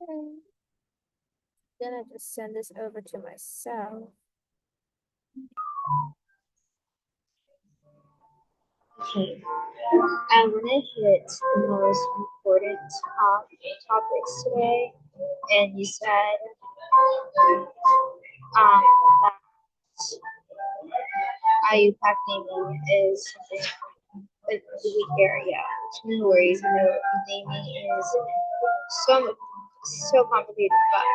Okay. Then I just send this over to myself. Okay, I'm gonna hit the most important topics today, and you said that IUPAC naming is something with the weak area. No worries, I know naming is so complicated, but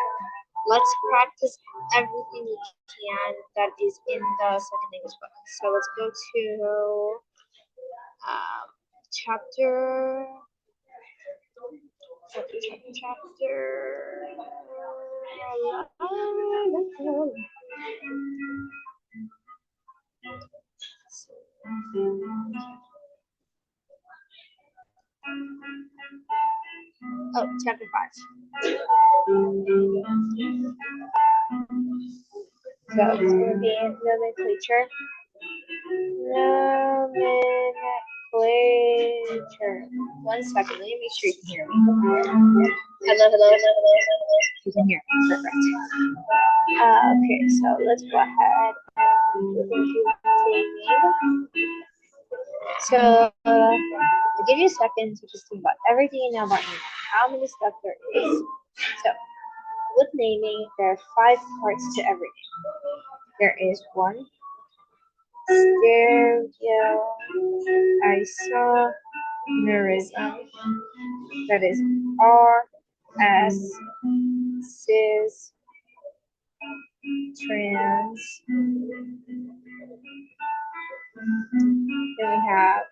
let's practice everything we can that is in the second language book. So let's go to chapter chapter. Oh, chapter 5. So it's going to be nomenclature. Nomenclature. 1 second. Let me make sure you can hear me. Hello. You can hear me. Perfect. Okay, so let's go ahead and look into naming. So I'll give you a second to just think about everything you know about naming. How many steps there is. So with naming, there are 5 parts to everything. There is 1 stereoisomerism, that is RS, cis, trans. Then we have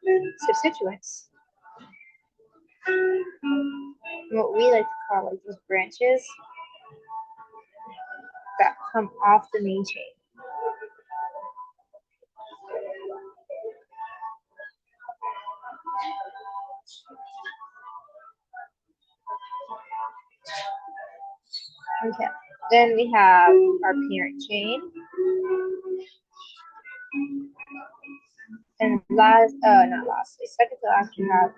substituents, what we like to call like these branches that come off the main chain. Okay. Then we have our parent chain. And second to last, we have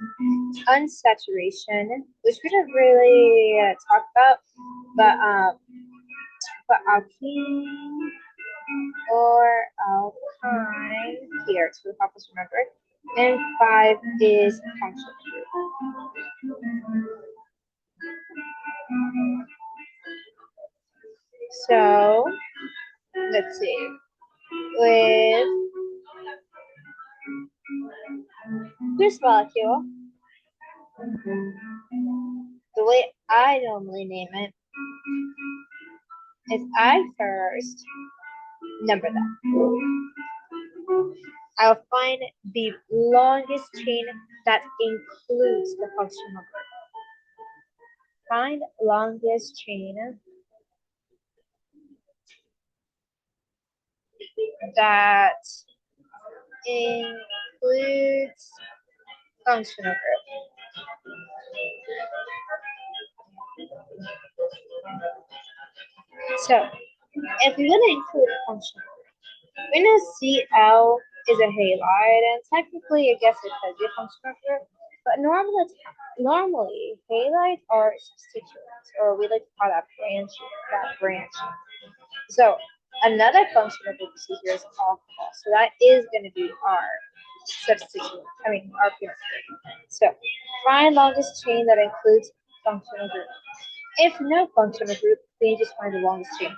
unsaturation, which we didn't really talk about, but alkene or alkyne here to help us remember. And 5 is functional group. So let's see. With this molecule, the way I normally name it is I first number them. I'll find the longest chain that includes the functional group. Find longest chain that includes functional group. So, if we want to include a functional group, we know Cl is a halide, and technically, I guess it could be a functional group, but normally halides are substituents, or we like to call that branch. So, another functional group here is alcohol. So that is going to be our substituent. Our parent group. So, find longest chain that includes functional group. If no functional group, then you just find the longest chain.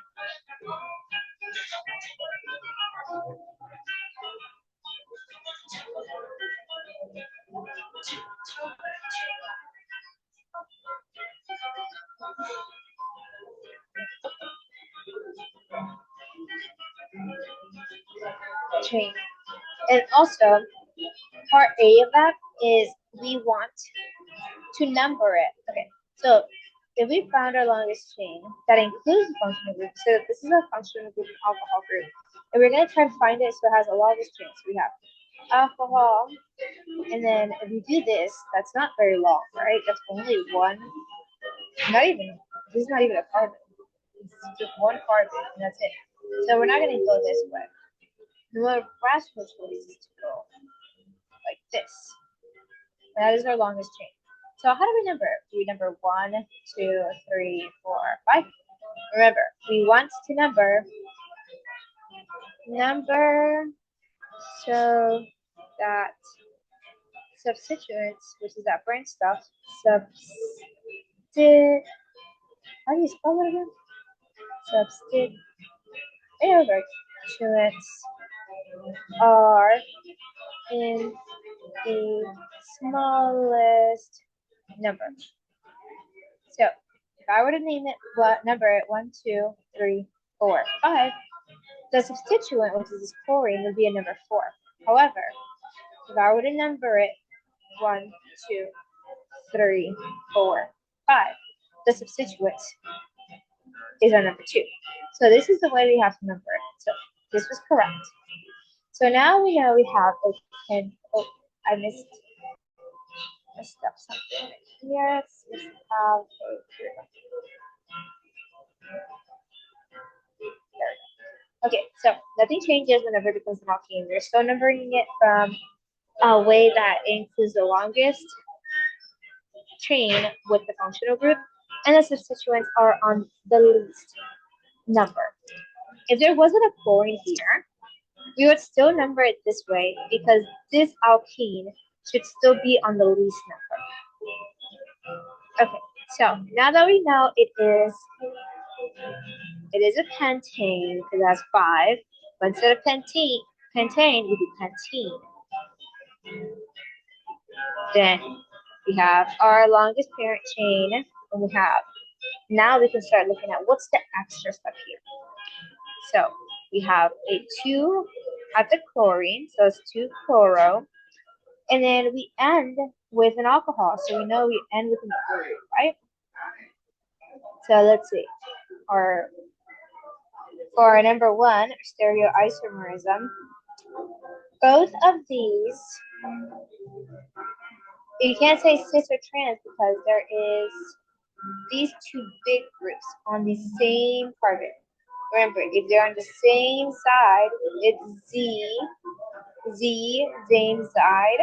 Chain. And also, part A of that is we want to number it. Okay, so if we found our longest chain that includes the functional group, so this is a functional group alcohol group, and we're going to try to find it so it has the longest chain. So we have alcohol, and then if we do this, that's not very long, right? That's only one, this is not even a carbon. It's just one carbon, and that's it. So we're not going to go this way. The more rational choice is to go like this. That is our longest chain. So how do we number it? Do we number 1, 2, 3, 4, 5? Remember, we want to number so that substituents, which is that brain stuff, how do you spell it again? Substituents are in the smallest number. So if I were to name it, number it 1, 2, 3, 4, 5, the substituent, which is this chlorine, would be a number 4. However, if I were to number it 1, 2, 3, 4, 5, the substituent is our number 2. So this is the way we have to number it. So this was correct. So now we know we have a 10. Oh, I messed up something. Yes, we have okay, so nothing changes whenever it becomes an alkene. We're still numbering it from a way that includes the longest chain with the functional group, and the substituents are on the least number. If there wasn't a chlorine here, we would still number it this way because this alkene should still be on the least number. Okay, so now that we know it is a pentane because it has 5, but instead of pentane, we do pentene. Then we have our longest parent chain, and we have, now we can start looking at what's the extra stuff here. So we have a 2 at the chlorine, so it's 2-chloro, and then we end with an alcohol, so we know we end with an chlorine, right? So let's see, for our number 1, stereoisomerism, both of these, you can't say cis or trans because there is these 2 big groups on the same carbon. Remember, if they're on the same side, it's same side,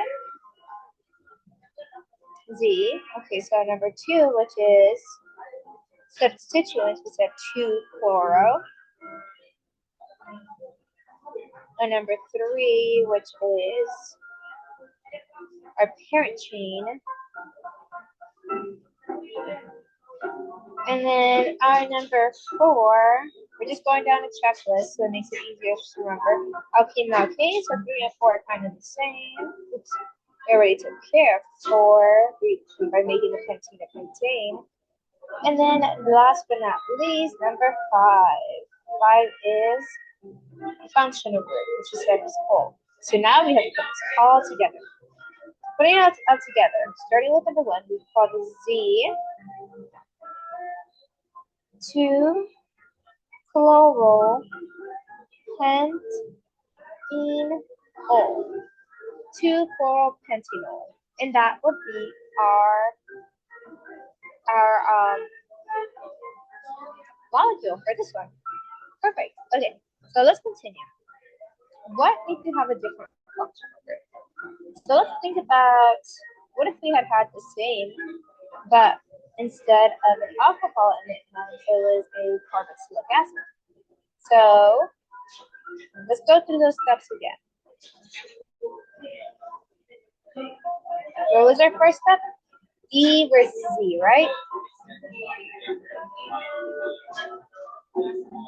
Z. Okay, so number 2, which is substituent, we said 2-chloro. And number 3, which is our parent chain. And then our number 4, we're just going down a checklist, so it makes it easier to remember. Alkene and alkane, so 3 and 4 are kind of the same. Oops, we already took care of 4 by making the pentene a pentane. And then last but not least, number 5. 5 is functional group, which is said is whole. So now we have to put this all together. Putting it all together, starting with number 1, we call the Z 2-chloro pentenol, 2-chloropentenol, and that would be our molecule for this one. Perfect. Okay, so let's continue. What if you have a different functional group? So let's think about, what if we had the same, but instead of an alcohol in it, it was a carboxylic acid. So let's go through those steps again. What was our first step? E versus Z, right?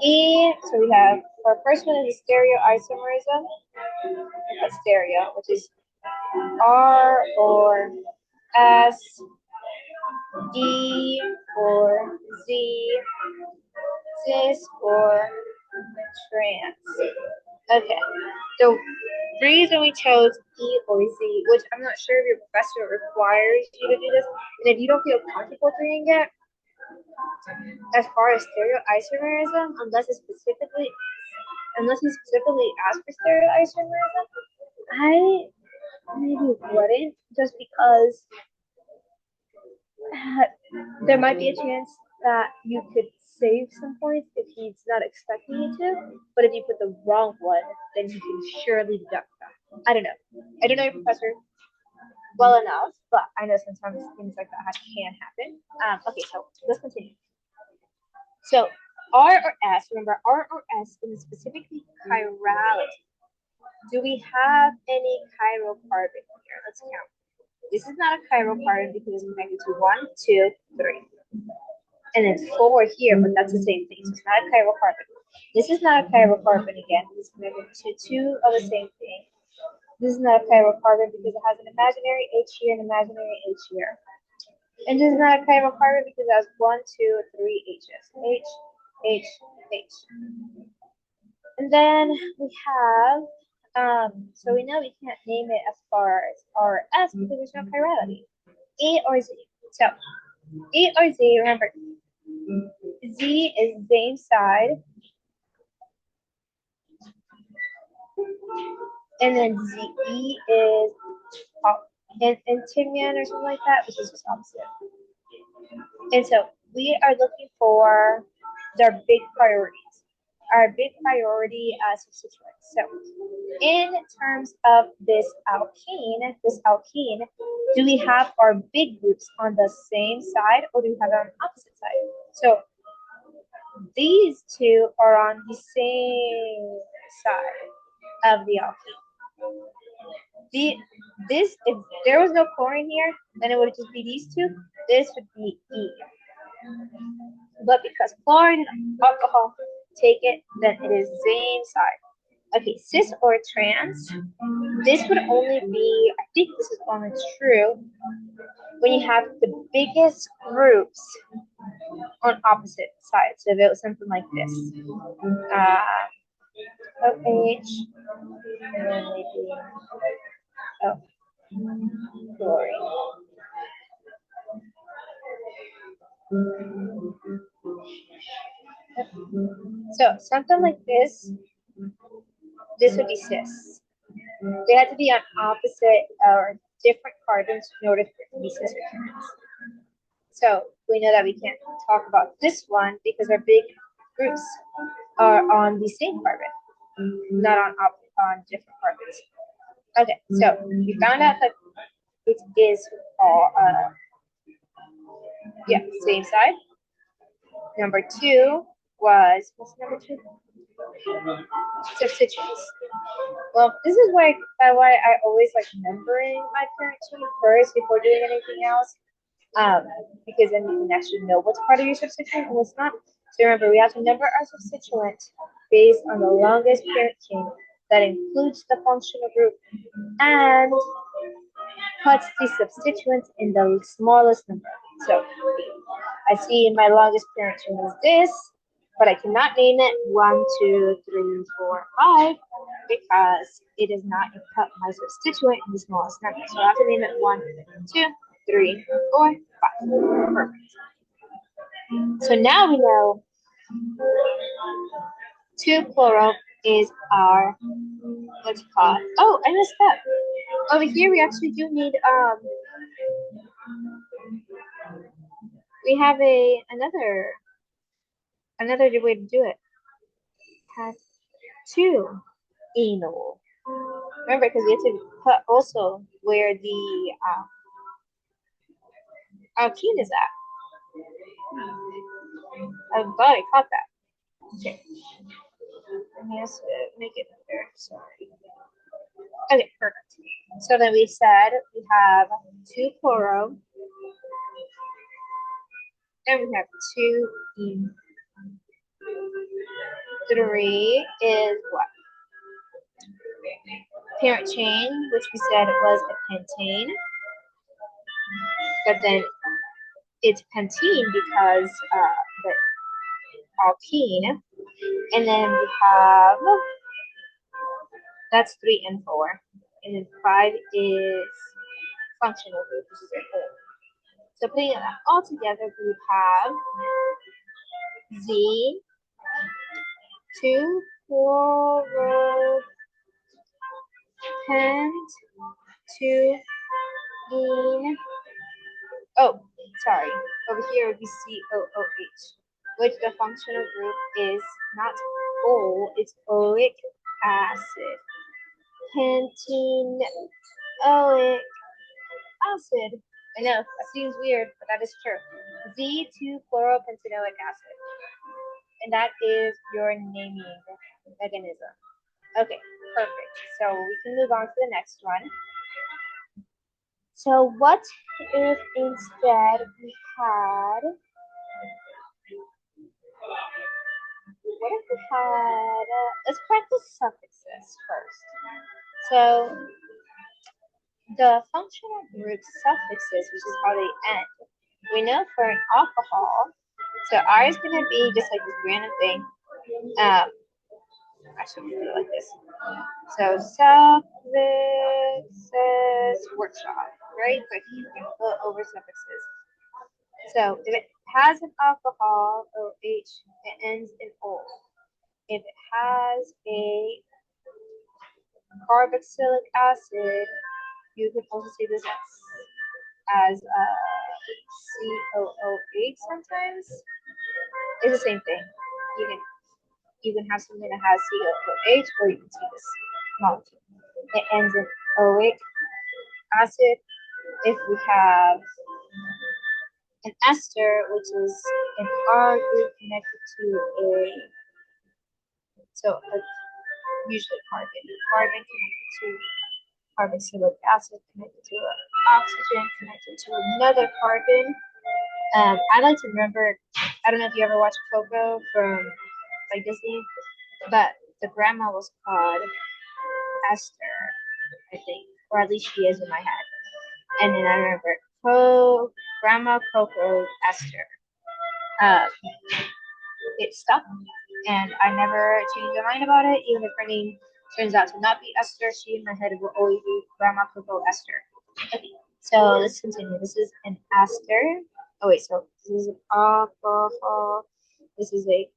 E, so we have, our first one is stereoisomerism. That's stereo, which is R or S, E or Z, cis or trans. Okay, the reason we chose E or Z, which I'm not sure if your professor requires you to do this, and if you don't feel comfortable doing it, as far as stereoisomerism, unless you specifically ask for stereoisomerism, I maybe wouldn't, just because there might be a chance that you could save some points if he's not expecting you to, but if you put the wrong one, then he can surely deduct that. I don't know your professor. well enough, but I know sometimes things like that can happen. Okay, so let's continue. So R or S, remember R or S is specifically chirality. Do we have any chiral carbon here? Let's count. This is not a chiral carbon because it's connected to 1, 2, 3. And it's 4 here, but that's the same thing. So it's not a chiral carbon. This is not a chiral carbon again. It's connected to 2 of the same thing. This is not a chiral carbon because it has an imaginary H here and imaginary H here. And this is not a chiral carbon because it has 1, 2, 3 H's. H, H, H. And then we have, so we know we can't name it as far as R or S because there's no chirality. E or Z. So, E or Z, remember, Z is same side. And then ZE is Timian or something like that, which is just opposite. And so we are looking for their big priorities. Our big priority as substituents. So in terms of this alkene, do we have our big groups on the same side or do we have it on the opposite side? So these two are on the same side of the alkene. This, if there was no chlorine here, then it would just be these two. This would be E. But because chlorine and alcohol take it, then it is same side. Okay, cis or trans. This would only be, I think this is only true when you have the biggest groups on opposite sides. So if it was something like this. OH, and then maybe chlorine. So something like this would be cis. They had to be on opposite or different carbons in order for it to be cis or trans. So we know that we can't talk about this one because our big groups are on the same carbon, not on different carbons. Okay, so we found out that it is all same side. Number 2 was, what's number 2? Substituents. Well, this is why I always like numbering my parent chain first before doing anything else. Because then you can actually know what's part of your substituent and what's not. So remember, we have to number our substituent based on the longest parent chain that includes the functional group and puts the substituents in the smallest number. So I see my longest parent chain is this, but I cannot name it 1, 2, 3, 4, 5 because it does not put my substituent in the smallest number. So I have to name it 1, 2, 3, 4, 5. Perfect. So now we know 2-chloro is our, what's it called? Oh, I missed that. Over here we actually do need we have another way to do it. Has 2 enol. Remember, because we have to put also where the alkene is at. I'm glad I caught that. Okay. Let me just make it better. Sorry. Okay, perfect. So then we said we have 2-chloro and we have 2 enol. 3 is what? Parent chain, which we said was a pentane. But then it's pentene because the alkene. And then we have, that's 3 and 4. And then 5 is functional group, which is our whole. So putting it all together, we have Z, 2-chloro, pent, 2 ene. Oh, sorry. Over here would be COOH, which the functional group is not O, it's oleic acid. Pentene, oleic acid. I know, that seems weird, but that is true. Z2-chloropentanoic acid. And that is your naming mechanism. Okay, perfect. So we can move on to the next one. So what if instead we had, let's practice suffixes first. So the functional group suffixes, which is how they end, we know for an alcohol, so R is going to be just like this random thing. Actually, we do it like this. So suffixes workshop, right? But we're going to go over suffixes. So if it has an alcohol, OH, it ends in O. If it has a carboxylic acid, you can also see this as COOH sometimes. It's the same thing. You can have something that has COOH, or you can see this molecule. It ends in OH acid. If we have an ester, which is an R group connected to usually carbon connected to carboxylic acid connected to an oxygen connected to another carbon. I like to remember, I don't know if you ever watched Coco from like Disney, but the grandma was called Esther, I think, or at least she is in my head. And then I remember Grandma Coco Esther. It stuck, and I never changed my mind about it, even if her name turns out to not be Esther. She in my head will always be Grandma Coco Esther. Okay, so let's continue. This is an ester. Oh wait, so this is an alcohol. This is a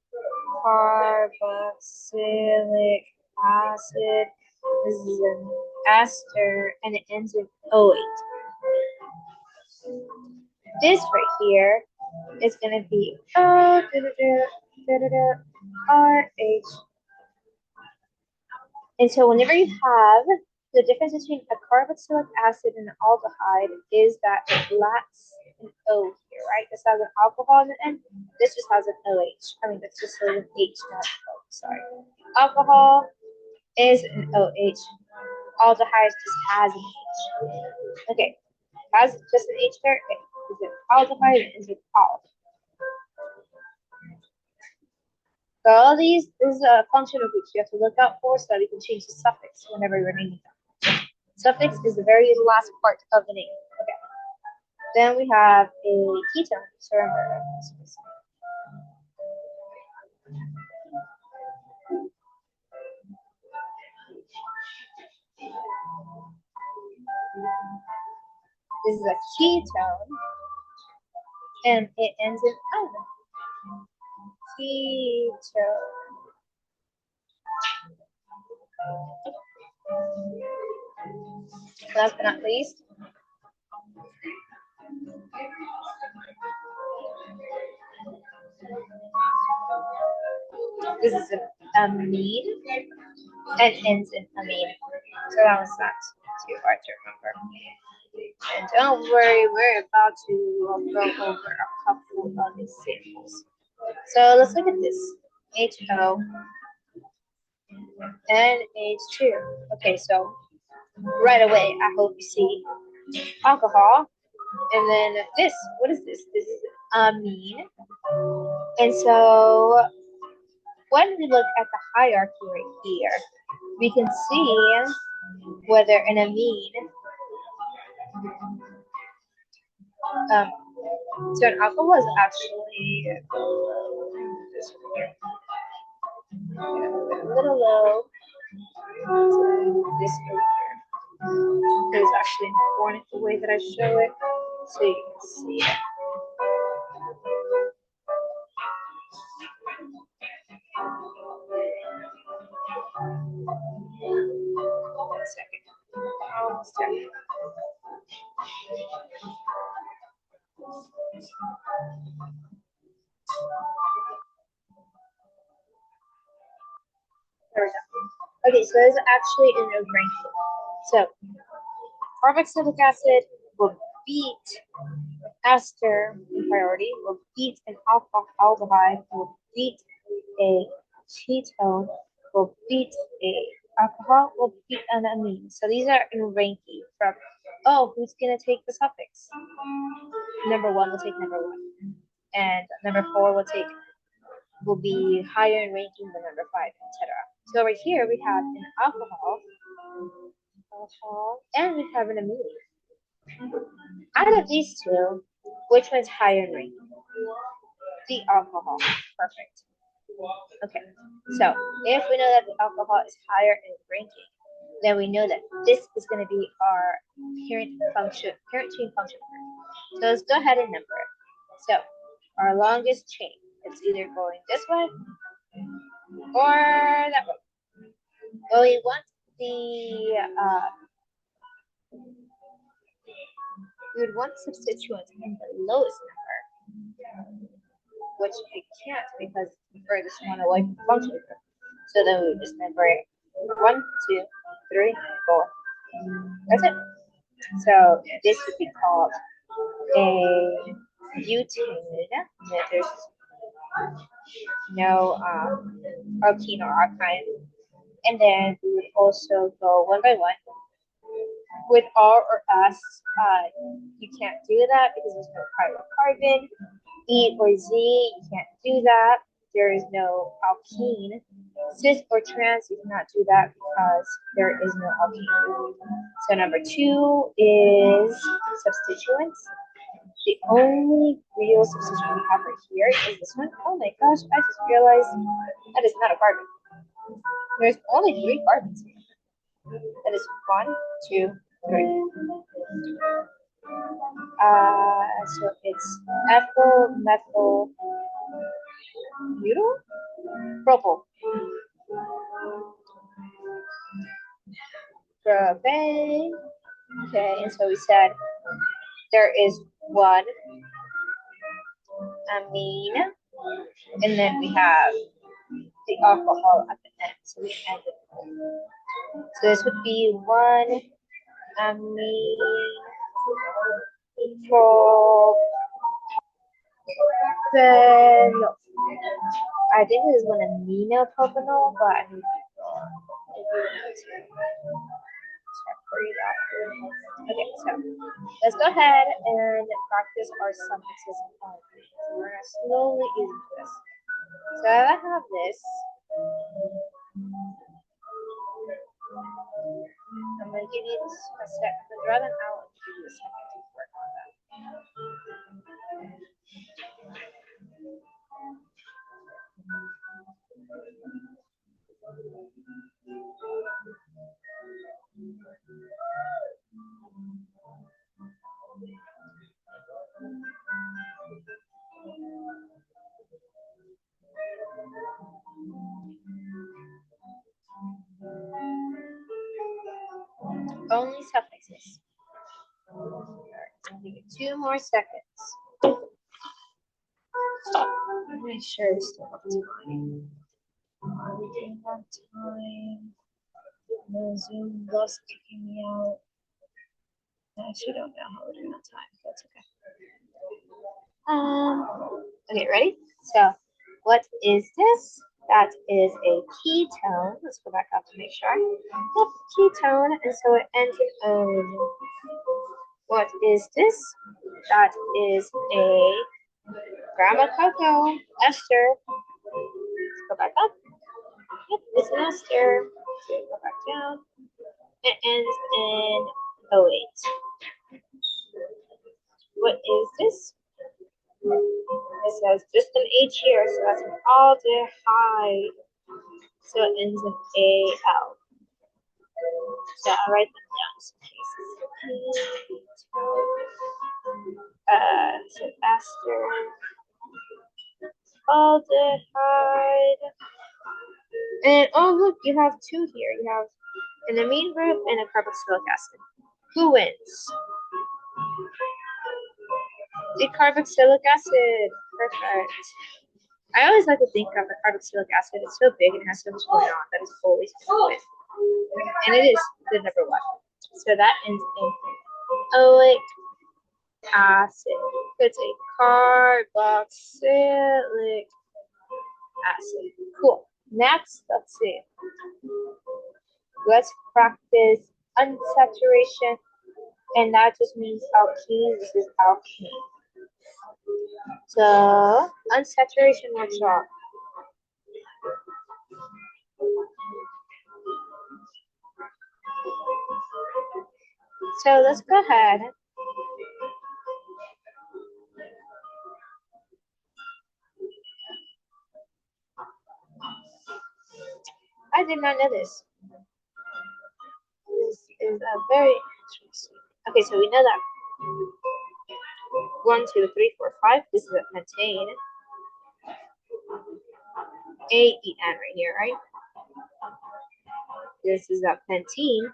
carboxylic acid. This is an ester, and it ends in OH. This right here is going to be RH. And so whenever you have the difference between a carboxylic acid and an aldehyde is that it lacks an O here, right? This has an alcohol in the end. This just has an OH. I mean, that's just an H, not an O. Sorry. Alcohol is an OH. Aldehyde just has an H. Okay. Has just an H there. Okay. Is it aldehyde? Is it al? So all these, this is a function of which you have to look out for so that you can change the suffix whenever you're naming them. Suffix is the very last part of the name. Okay. Then we have a ketone. So remember, this is a ketone, and it ends in "-on". Ketone. Last but not least, this is an amine and ends in amine. So that was not too hard to remember. And don't worry, we're about to go over a couple of examples. So let's look at this. HO and H2. Okay, so right away, I hope you see alcohol. And then this, what is this? This is amine. And so when we look at the hierarchy right here, we can see whether an amine, so an alcohol is actually this one here. A little low. This over here. It is actually important the way that I show it, so you can see it. One second. Almost done. There we go. Okay, so there's actually in a ranking. So carboxylic acid will beat ester in priority, will beat an alcohol, will beat a ketone, will beat a alcohol, will beat an amine. So these are in ranking from, oh, who's going to take the suffix? Number 1 will take number 1. And number 4 will be higher in ranking than number 5, etc. So over here we have an alcohol, and we have an amine. Out of these two, which one's higher in ranking? The alcohol. Perfect. Okay, so if we know that the alcohol is higher in ranking, then we know that this is going to be our parent chain function. So let's go ahead and number it. So our longest chain, it's either going this way or that way. Well, we want we would want substituents in the lowest number, which we can't because the furthest one away from the function group. So then we would just number it 1, 2, 3, 4. That's it. So this would be called a butane. There's no alkene or alkyne. And then we would also go one by one. With R or S, you can't do that because there's no carbon. E or Z, you can't do that. There is no alkene. Cis or trans, you cannot do that because there is no alkene. So number 2 is substituents. The only real substituent we have right here is this one. Oh my gosh, I just realized that is not a carbon. There's only 3 carbons here. That is 1, 2, 3. So it's ethyl, methyl, butyl, propyl. Propane. Okay, and so we said there is 1 amine, and then we have the alcohol at the end. So we end it. So this would be 1 amine propyl. I think this is 1 amino propanol, but I need to check for you that. Okay, so let's go ahead and practice our suffixes on these. We're gonna slowly ease into this. So I have this. I'm gonna give you a sec. I'm gonna draw them out and give you a second to work on that. Only suffixes. I'll give you 2 more seconds. I'm make sure we still have time. We have time. No Zoom loves kicking me out. I actually don't know how we're doing on time. That's okay. Okay, ready? So, what is this? That is a ketone. Let's go back up to make sure. Yep, ketone, and so it ends in O. What is this? That is a gram of cocoa, ester. Let's go back up. Yep, it's an ester. So go back down. It ends in OH. What is this? It says just an H here, so that's an aldehyde. So it ends in AL. So I'll write them down. So ester, aldehyde, and oh look, you have 2 here. You have an amine group and a carboxylic acid. Who wins? The carboxylic acid. Perfect. I always like to think of the carboxylic acid. It's so big and has so much going on that it's always going to win. And it is the number 1. So that ends in OH. acid. It's a carboxylic acid. Cool. Next, let's see. Let's practice unsaturation, and that just means alkene. This is alkene. So unsaturation workshop. So let's go ahead. I did not know this. This is a very interesting. Okay, so we know that 1, 2, 3, 4, 5. This is a pentane. AEN right here, right? This is a pentene.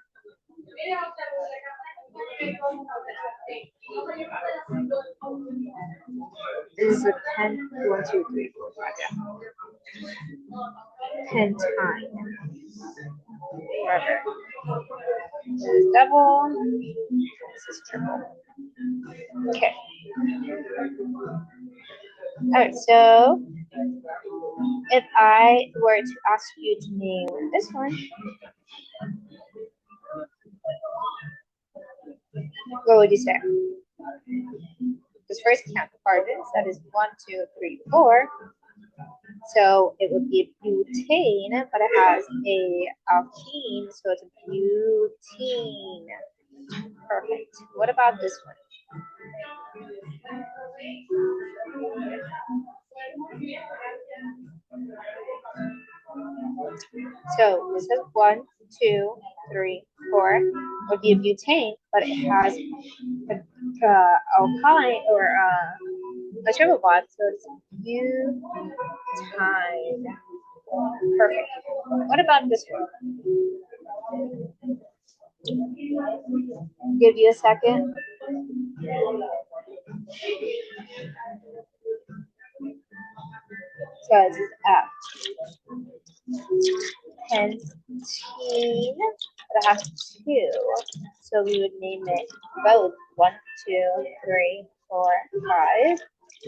This is a 1, 2, 3, 4, 5. Yeah. Pentine. Rubber. This is double. This is triple. Okay. Alright, so if I were to ask you to name this one, what would you say? Let's first count the carbons. That is 1, 2, 3, 4. So it would be butane, but it has a alkene, so it's a butene. Perfect. What about this one? So this is 1, 2, 3, 4. Would be a butane, but it has a alkyne or a triple bond, so it's butine. Perfect. What about this one? Give you a second. So this is F. Pentene. But it has 2. So we would name it both 1, 2, 3, 4, 5.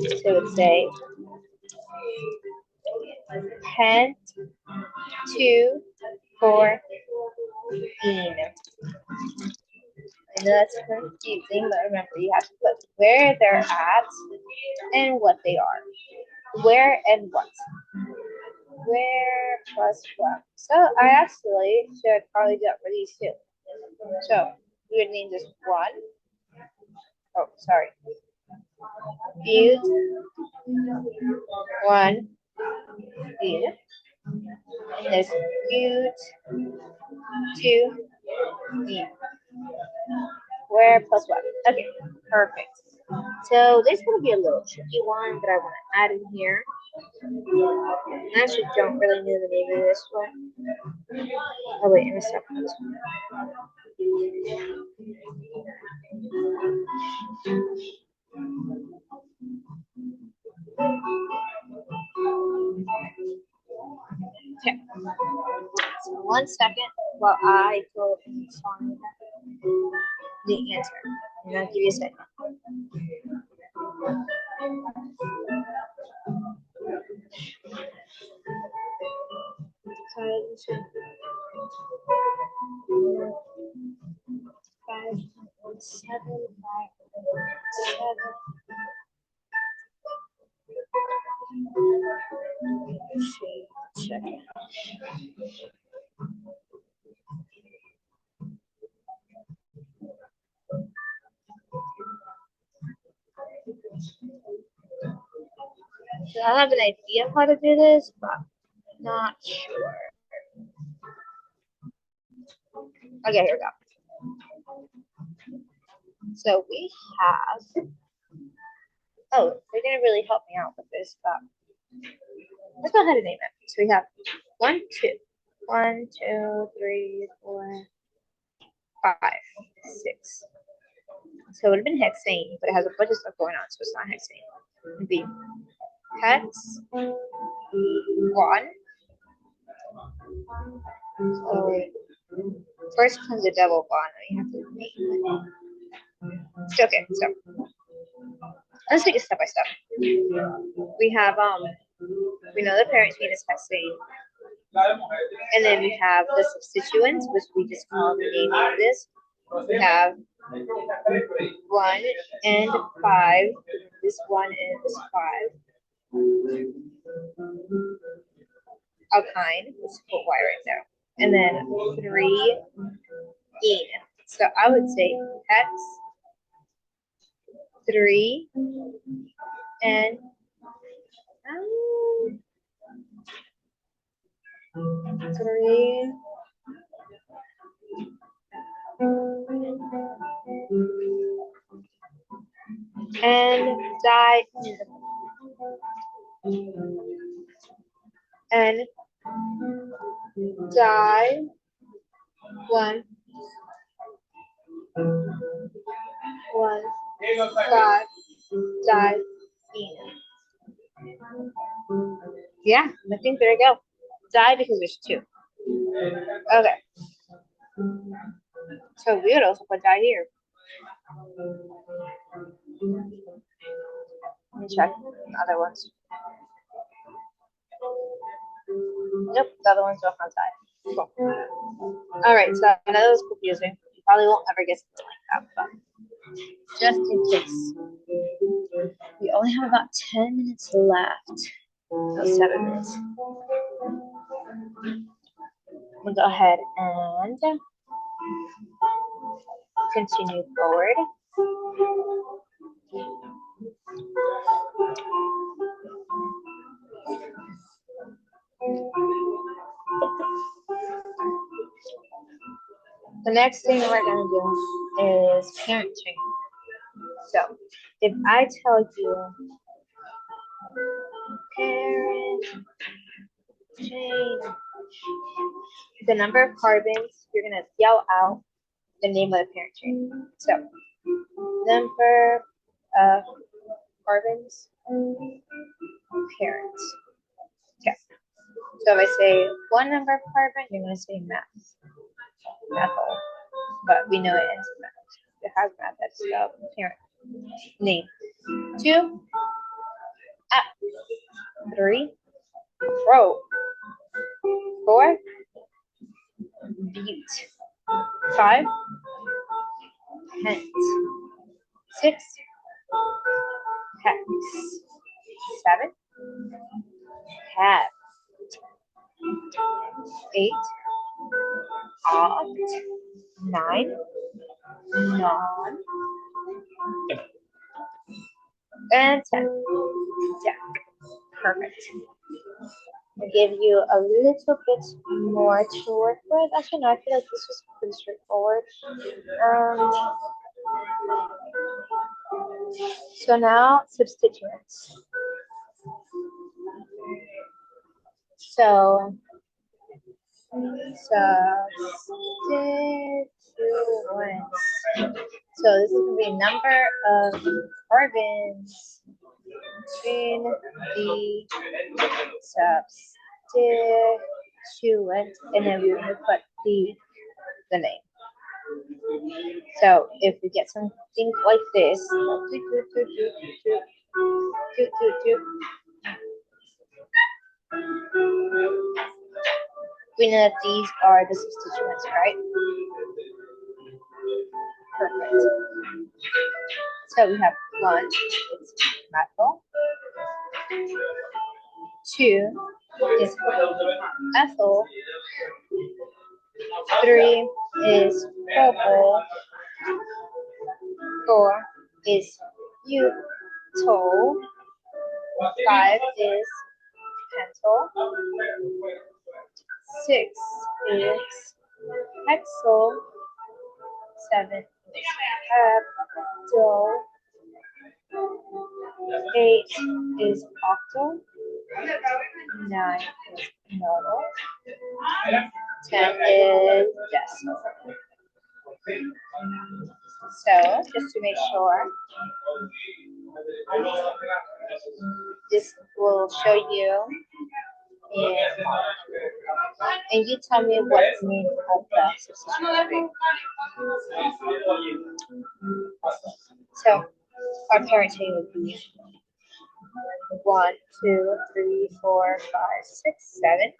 So it would say pent 2, 4, ene. I know that's confusing, but remember you have to put where they're at and what they are. Where and what. Where plus what. So I actually should probably do that for these two. So we would name this 1. Oh, sorry. But 1 ene. And this but 2 ene. Where plus what? Okay, perfect. So this is going to be a little tricky one that I want to add in here. I actually don't really know the name of this one. Oh wait, in a second. Okay. So 1 second while I go and find the answer. And I'll give you a second. Five, 7, 5, 7. Check it. So I have an idea of how to do this, but not sure. Okay, here we go. So we have. Oh, they're gonna really help me out with this, but let's go ahead and name it. So we have 1, 2, 1, 2, 3, 4, 5, 6. So it would have been hexane, but it has a bunch of stuff going on, so it's not hexane. It would be hex 1. So first comes a double bond. You have to name it. Okay, so Let's take it step by step. We have we know the parent chain is hexane, and then we have the substituents, which we just call the name of this. We have 1 and 5. This 1 and this 5. Alkyne, let's put Y right there. And then 3 ene. So I would say hex 3 and 3 and die and die 1 1 5 die ene. Yeah, I think there you go. Die because there's 2. Okay. So we would also put die here. Let me check the other ones. Nope, the other ones don't have die. Cool. Alright, so I know that was confusing. You probably won't ever get something like that, but just in case. We only have about 10 minutes left. No, 7 minutes. We'll go ahead and continue forward. The next thing we're going to do is parent chain. So if I tell you parent chain, the number of carbons, you're going to yell out the name of the parent chain. So number of carbons, parent. Okay. So if I say one number of carbon, you're going to say methyl. But we know it ends with meth. It has meth as the parent name. 2, 3, pro. 4, bute. 5, pent. 6, hex. 7, heb. 8, oct. 9, non. And 10, deck. Perfect. I'll give you a little bit more to work with. Actually, no, I feel like this was pretty straightforward. So now substituents. So substituents. So this is going to be number of carbons in the substituent, and then we're going to put the name. So if we get something like this, we know that these are the substituents, right? Perfect. So we have 1, it's methyl. 2 is ethyl. 3 is propyl. 4 is butyl. 5 is pentyl. 6 is hexyl. 7 is heptyl. 8 is octyl. 9 is nodal. 10 is decimal. So just to make sure, this will show you and you tell me what the name of the substituent will be. So our parent chain would be 1, 2, 3, 4, 5, 6, 7.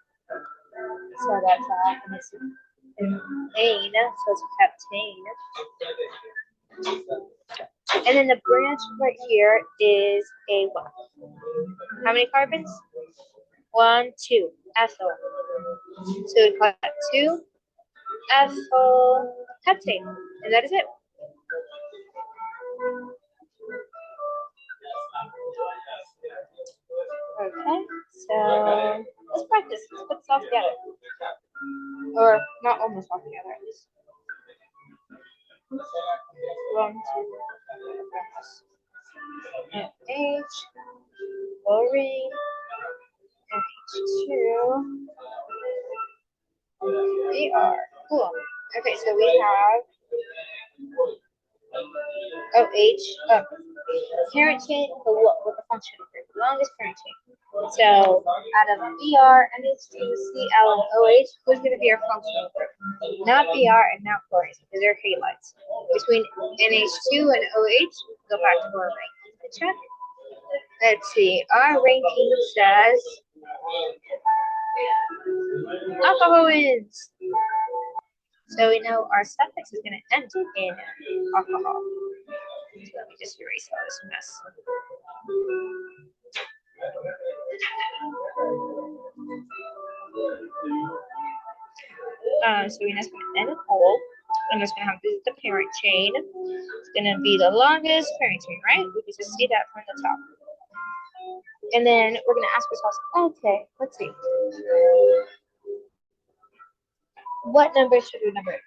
So that's an ane, so it's heptane. And then the branch right here is a what? How many carbons? 1, 2, ethyl. So we call that 2 ethyl heptane, and that is it. Okay, so let's practice. Let's put this all together. Or not almost all together at least. 1, 2, H, chlorine, H2, Br. Cool. Okay, so we have OH, parent chain, with the function group, longest parent chain. So out of Br, NH2, Cl, and OH, who's going to be our functional group? Not Br and not chlorine, because they're halides. Between NH2 and OH, go back to our ranking. Check. Let's see. Our ranking says alcohol wins. So we know our suffix is going to end in alcohol. So let me just erase all this mess. So we're just going to end a hole. I'm just going to have this is the parent chain. It's going to be the longest parent chain, right? We can just see that from the top. And then we're going to ask ourselves, okay, let's see. What numbers should we number it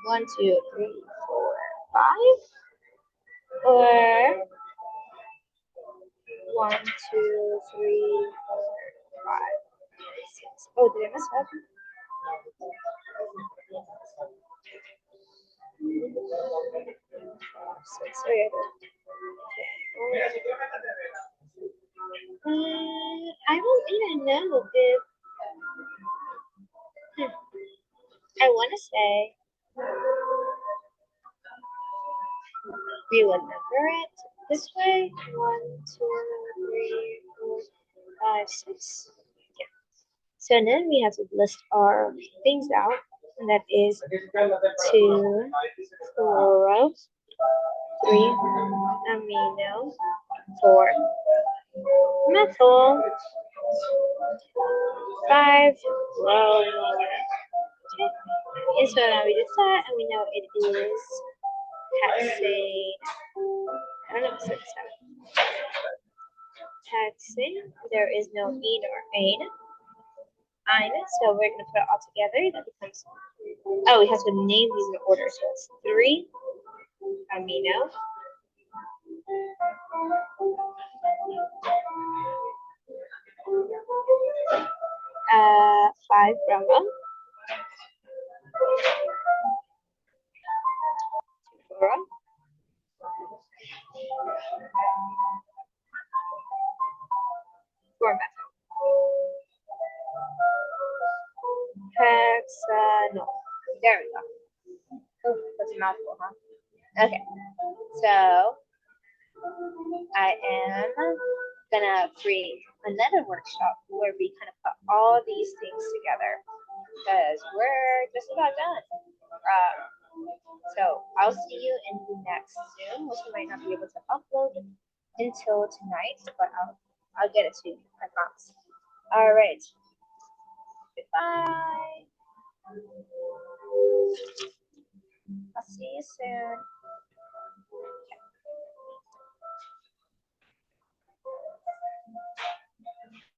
by? 1, 2, 3, 4, 5? Or 1, 2, 3, 4, 5, 6. Oh, did I mess up? Sorry, I don't even know if I want to say we would number it this way. 1, 2, 3, 4, 5, 6. Yeah. So then we have to list our things out, and that is 2 fluoro, 3 amino, 4 methyl, 5 bromine. And so now we did that, and we know it is hexane. I don't know if it's hexane. There is no ene or ane. So we're going to put it all together. That becomes, oh, we have to name these in order. So it's 3 amino. 5 bromo. 2 fluoro. 4 methyl. Hexanol. There we go. Oh, that's a mouthful, huh? Okay. So I am gonna create another workshop where we kind of put all these things together because we're just about done. So I'll see you in the next Zoom, which I might not be able to upload until tonight, but I'll get it to you, I promise. All right. Goodbye. I'll see you soon.